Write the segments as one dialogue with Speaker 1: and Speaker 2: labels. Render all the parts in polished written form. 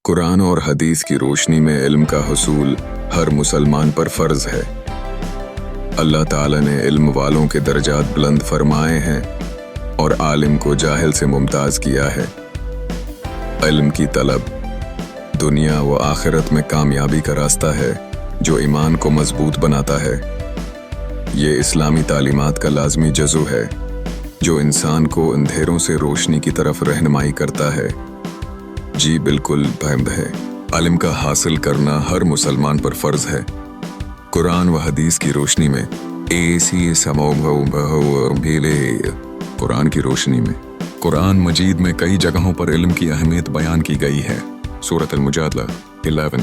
Speaker 1: قرآن اور حدیث کی روشنی میں علم کا حصول ہر مسلمان پر فرض ہے۔ اللہ تعالیٰ نے علم والوں کے درجات بلند فرمائے ہیں اور عالم کو جاہل سے ممتاز کیا ہے۔ علم کی طلب دنیا و آخرت میں کامیابی کا راستہ ہے جو ایمان کو مضبوط بناتا ہے۔ یہ اسلامی تعلیمات کا لازمی جزو ہے جو انسان کو اندھیروں سے روشنی کی طرف رہنمائی کرتا ہے۔ جی بالکل فہم ہے، علم کا حاصل کرنا ہر مسلمان پر فرض ہے۔ قرآن و حدیث کی روشنی میں قرآن کی روشنی میں قرآن مجید میں کئی جگہوں پر علم کی اہمیت بیان کی گئی ہے۔ سورۃ المجادلہ 11۔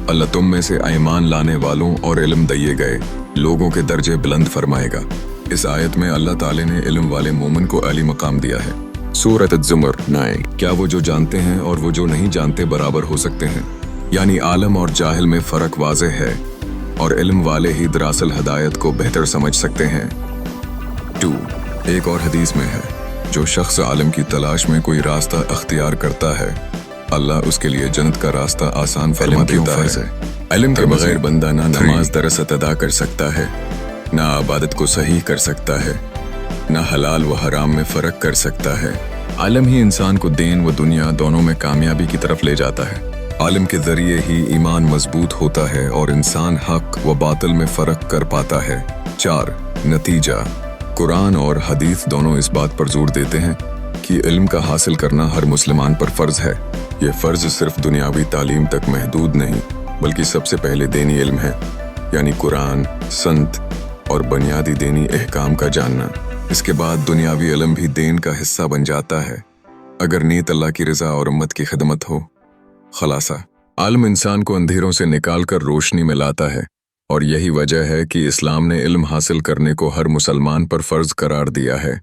Speaker 1: اللہ تم میں سے ایمان لانے والوں اور علم دیے گئے لوگوں کے درجے بلند فرمائے گا۔ اس آیت میں اللہ تعالی نے علم والے مومن کو عالی مقام دیا ہے۔ سورۃ الزمر 9۔ کیا وہ جو جانتے ہیں اور وہ جو نہیں جانتے برابر ہو سکتے ہیں؟ یعنی عالم اور جاہل میں فرق واضح ہے اور علم والے ہی دراصل ہدایت کو بہتر سمجھ سکتے ہیں۔ 2۔ ایک اور حدیث میں ہے، جو شخص عالم کی تلاش میں کوئی راستہ اختیار کرتا ہے اللہ اس کے لیے جنت کا راستہ آسان فرما دیتا ہے۔ علم کے بغیر بندہ نہ نماز درست ادا کر سکتا ہے، نہ عبادت کو صحیح کر سکتا ہے، نہ حلال و حرام میں فرق کر سکتا ہے۔ عالم ہی انسان کو دین و دنیا دونوں میں کامیابی کی طرف لے جاتا ہے۔ عالم کے ذریعے ہی ایمان مضبوط ہوتا ہے اور انسان حق و باطل میں فرق کر پاتا ہے۔ 4۔ نتیجہ قرآن اور حدیث دونوں اس بات پر زور دیتے ہیں کہ علم کا حاصل کرنا ہر مسلمان پر فرض ہے۔ یہ فرض صرف دنیاوی تعلیم تک محدود نہیں بلکہ سب سے پہلے دینی علم ہے، یعنی قرآن، سنت اور بنیادی دینی احکام کا جاننا۔ اس کے بعد دنیاوی علم بھی دین کا حصہ بن جاتا ہے اگر نیت اللہ کی رضا اور امت کی خدمت ہو۔ خلاصہ، عالم انسان کو اندھیروں سے نکال کر روشنی میں لاتا ہے، اور یہی وجہ ہے کہ اسلام نے علم حاصل کرنے کو ہر مسلمان پر فرض قرار دیا ہے۔